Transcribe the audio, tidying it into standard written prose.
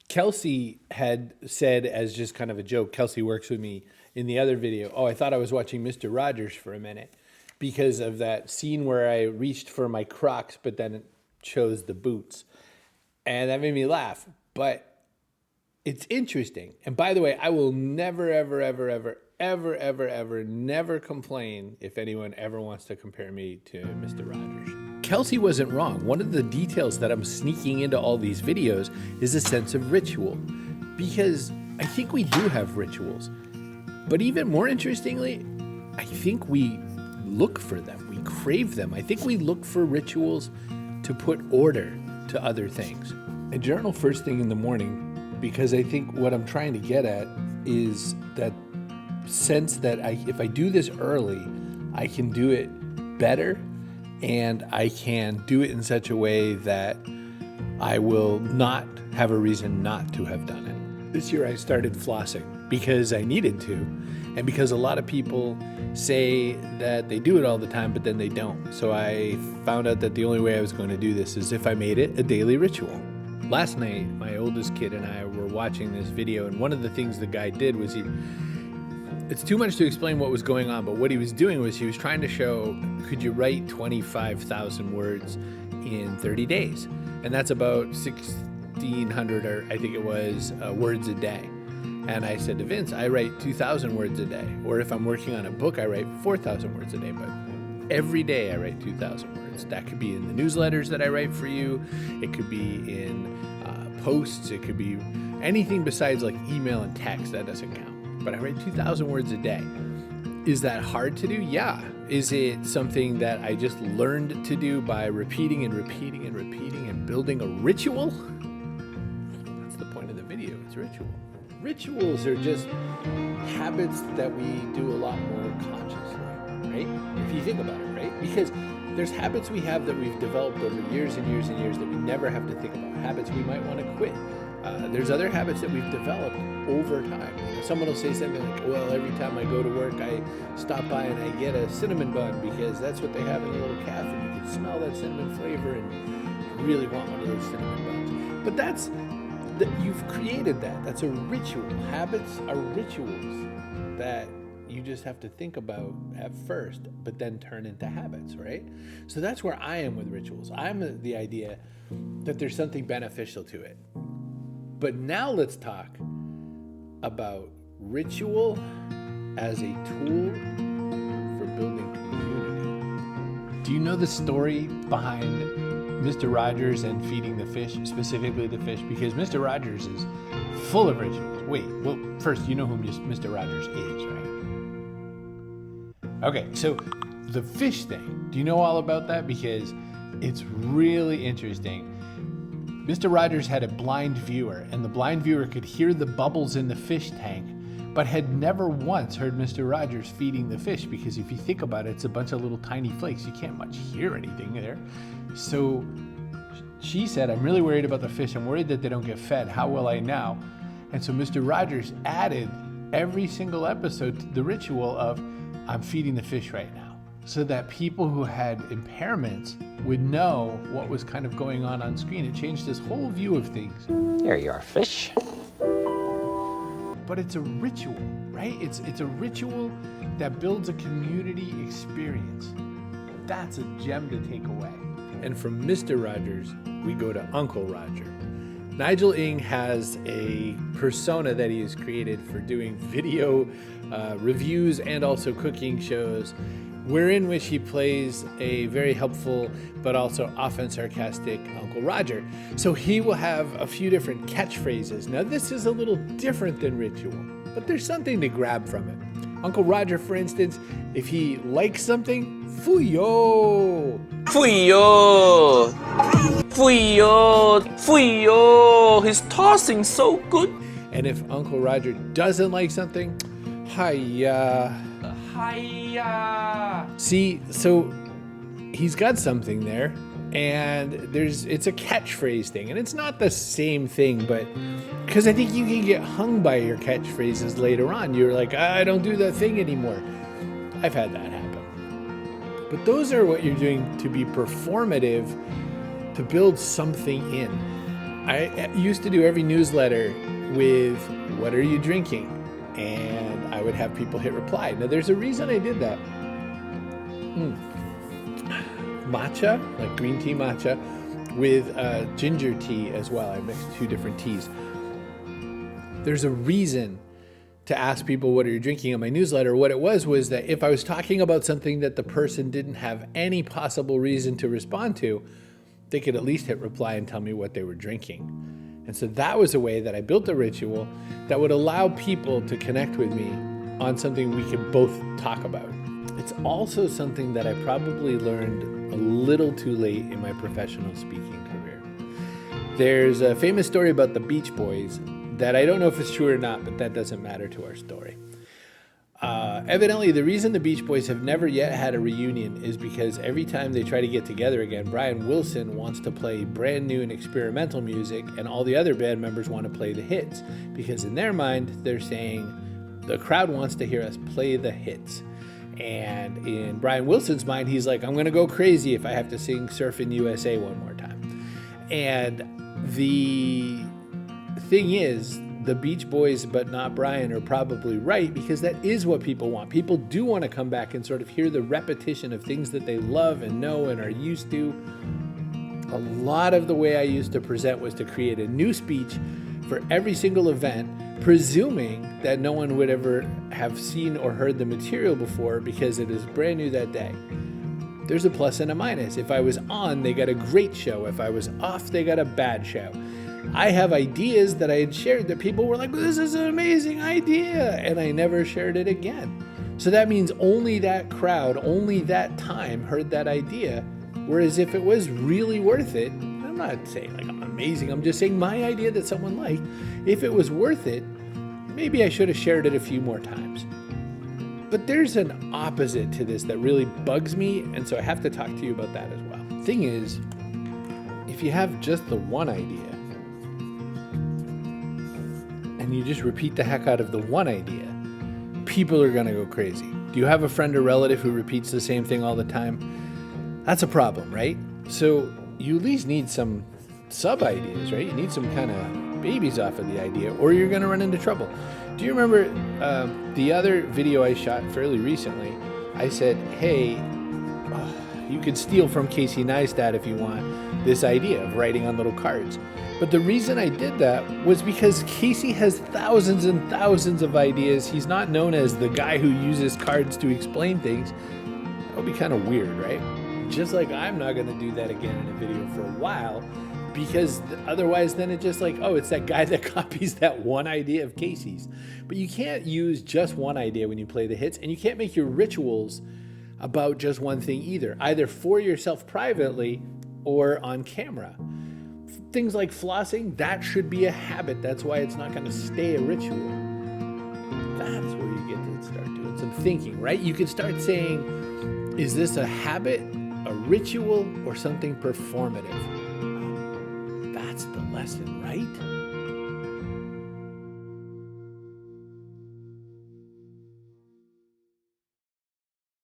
Kelsey had said, as just kind of a joke, Kelsey works with me in the other video, oh, I thought I was watching Mr. Rogers for a minute because of that scene where I reached for my Crocs, but then it chose the boots. And that made me laugh. But it's interesting. And by the way, I will never, ever, ever, ever, ever, ever, ever, never complain if anyone ever wants to compare me to Mr. Rogers. Kelsey wasn't wrong. One of the details that I'm sneaking into all these videos is a sense of ritual, because I think we do have rituals. But even more interestingly, I think we look for them. We crave them. I think we look for rituals to put order to other things. I journal first thing in the morning because I think what I'm trying to get at is that sense that if I do this early, I can do it better, and I can do it in such a way that I will not have a reason not to have done it. This year I started flossing because I needed to, and because a lot of people say that they do it all the time, but then they don't. So I found out that the only way I was going to do this is if I made it a daily ritual. Last night, my oldest kid and I were watching this video, and one of the things the guy did was it's too much to explain what was going on, but what he was doing was he was trying to show, could you write 25,000 words in 30 days? And that's about 1,600, or I think it was, words a day. And I said to Vince, I write 2,000 words a day. Or if I'm working on a book, I write 4,000 words a day. But every day I write 2,000 words. That could be in the newsletters that I write for you. It could be in posts. It could be anything besides like email and text. That doesn't count. But I write 2,000 words a day. Is that hard to do? Yeah. Is it something that I just learned to do by repeating and repeating and repeating and building a ritual? That's the point of the video. It's ritual. Rituals are just habits that we do a lot more consciously, right? If you think about it, right? Because there's habits we have that we've developed over years and years and years that we never have to think about. Habits we might want to quit. There's other habits that we've developed over time. Someone will say something like, well, every time I go to work, I stop by and I get a cinnamon bun because that's what they have in the little cafe. You can smell that cinnamon flavor and you really want one of those cinnamon buns. But that's you've created that. That's a ritual. Habits are rituals that you just have to think about at first, but then turn into habits, right? So that's where I am with rituals. I'm the idea that there's something beneficial to it. But now let's talk about ritual as a tool for building community. Do you know the story behind Mr. Rogers and feeding the fish, specifically the fish? Because Mr. Rogers is full of rituals. Wait, well, first, you know who Mr. Rogers is, right? Okay, so the fish thing, do you know all about that? Because it's really interesting. Mr. Rogers had a blind viewer, and the blind viewer could hear the bubbles in the fish tank, but had never once heard Mr. Rogers feeding the fish, because if you think about it, it's a bunch of little tiny flakes. You can't much hear anything there. So she said, I'm really worried about the fish. I'm worried that they don't get fed. How will I now? And so Mr. Rogers added every single episode to the ritual of, I'm feeding the fish right now, so that people who had impairments would know what was kind of going on screen. It changed his whole view of things. There you are, fish. But it's a ritual, right? It's a ritual that builds a community experience. That's a gem to take away. And from Mr. Rogers, we go to Uncle Roger. Nigel Ng has a persona that he has created for doing video reviews and also cooking shows, wherein which he plays a very helpful but also often sarcastic Uncle Roger. So he will have a few different catchphrases. Now this is a little different than ritual, but there's something to grab from it. Uncle Roger, for instance, if he likes something, fuyo. Fuyo! Fuyo! Fuyo! He's tossing so good. And if Uncle Roger doesn't like something, hiya. Hiya! See, so he's got something there, and it's a catchphrase thing, and it's not the same thing, but because I think you can get hung by your catchphrases later on. You're like, I don't do that thing anymore. I've had that happen. But those are what you're doing to be performative, to build something in. I used to do every newsletter with, what are you drinking? And I would have people hit reply. Now, there's a reason I did that. Matcha, like green tea matcha, with ginger tea as well. I mixed 2 different teas. There's a reason to ask people, what are you drinking in my newsletter? What it was that if I was talking about something that the person didn't have any possible reason to respond to, they could at least hit reply and tell me what they were drinking. And so that was a way that I built a ritual that would allow people to connect with me on something we could both talk about. It's also something that I probably learned a little too late in my professional speaking career. There's a famous story about the Beach Boys that I don't know if it's true or not, but that doesn't matter to our story. Evidently, the reason the Beach Boys have never yet had a reunion is because every time they try to get together again, Brian Wilson wants to play brand new and experimental music, and all the other band members want to play the hits, because in their mind, they're saying, the crowd wants to hear us play the hits. And in Brian Wilson's mind, he's like, I'm going to go crazy if I have to sing Surfin' USA one more time. And the thing is, the Beach Boys, but not Brian, are probably right, because that is what people want. People do want to come back and sort of hear the repetition of things that they love and know and are used to. A lot of the way I used to present was to create a new speech for every single event, presuming that no one would ever have seen or heard the material before because it is brand new that day. There's a plus and a minus. If I was on, they got a great show. If I was off, they got a bad show. I have ideas that I had shared that people were like, this is an amazing idea, and I never shared it again. So that means only that crowd, only that time heard that idea, whereas if it was really worth it, I'm not saying like I'm amazing, I'm just saying my idea that someone liked, if it was worth it, maybe I should have shared it a few more times. But there's an opposite to this that really bugs me, and so I have to talk to you about that as well. Thing is, if you have just the one idea, and you just repeat the heck out of the one idea, people are going to go crazy. Do you have a friend or relative who repeats the same thing all the time? That's a problem, right? So you at least need some sub-ideas, right? You need some kind of babies off of the idea, or you're going to run into trouble. Do you remember the other video I shot fairly recently? I said, hey, you could steal from Casey Neistat if you want this idea of writing on little cards. But the reason I did that was because Casey has thousands and thousands of ideas. He's not known as the guy who uses cards to explain things. That would be kind of weird, right? Just like I'm not going to do that again in a video for a while, because otherwise then it's just like, oh, it's that guy that copies that one idea of Casey's. But you can't use just one idea when you play the hits, and you can't make your rituals about just one thing either for yourself privately or on camera. Things like flossing, that should be a habit. That's why it's not going to stay a ritual. That's where you get to start doing some thinking, right? You can start saying, is this a habit, a ritual, or something performative? That's the lesson, right?